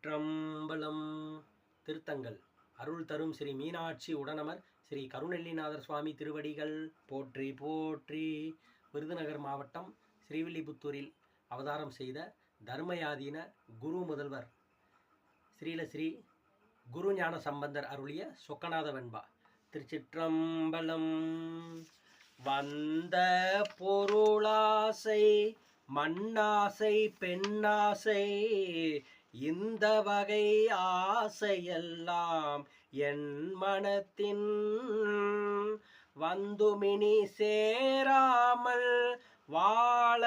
திருச்சிற்றம்பலம். திருத்தங்கள் அருள் தரும் ஸ்ரீ மீனாட்சி உடனமர் ஸ்ரீ கருணெல்லிநாதர் சுவாமி திருவடிகள் போற்றி போற்றி. விருதுநகர் மாவட்டம் ஸ்ரீவில்லிபுத்தூரில் அவதாரம் செய்த தர்மயாதீன குரு முதல்வர் ஸ்ரீ குரு ஞான சம்பந்தர் அருளிய சொக்கநாத வெண்பா. திருச்சிற்றம்பலம். வந்த பொருளாசை மண்ணாசை பெண்ணாசை இந்த வகை ஆசையெல்லாம் என் மனத்தின் வந்துமினி சேராமல் வாழ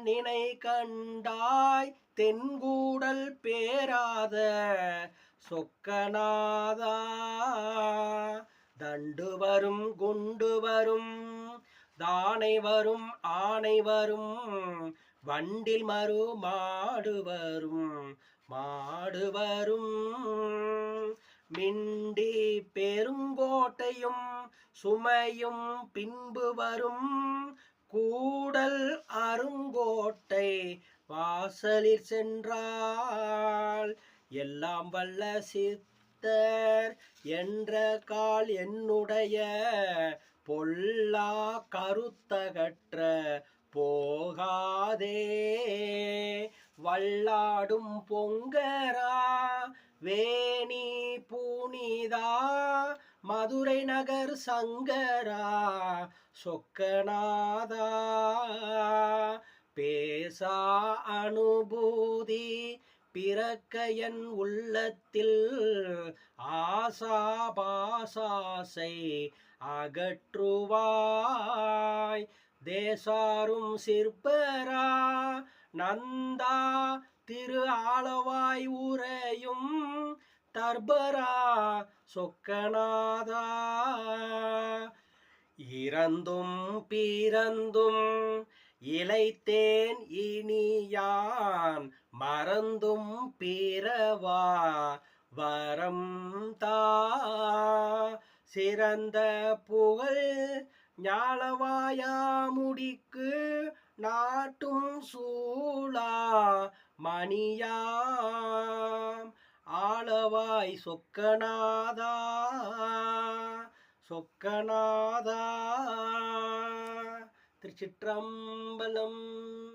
நினை கண்டாய் தென்கூடல் பேராத சொக்கநாதா. தண்டு வரும் குண்டு வரும் தானை வரும் ஆனை வரும் வண்டில் மறு மாடு வரும் மிண்டி பெருங்கோட்டையும் சுமையும் பின்பு வரும் கூடல் அருங்கோட்டை வாசலில் சென்றால் எல்லாம் வல்ல சித்தர் என்ற கால் என்னுடைய பொல்லா கருத்தகற்ற போகாதே. வல்லாடும் பொங்கரா வேணி பூனிதா மதுரை நகர் சங்கரா சொக்கநாதா. பேசா அனுபூதி பிறக்க என் உள்ளத்தில் ஆசா பாசாசை அகற்றுவாய். தேசாரும் சிற்பரா நந்தா திரு ஆளவாய் உரையும் தர்பரா சொக்கநாதா. இறந்தும் பிறந்தும் இளைத்தேன் இனியான் மறந்தும் பிறவா வரம் தா. சிறந்த புகழ் ஞாலவாயாமுடிக்கு நாட்டும் சூளா மணியாம் ஆளவாய் சொக்கநாதா சொக்கநாதா. திருச்சிற்றம்பலம்.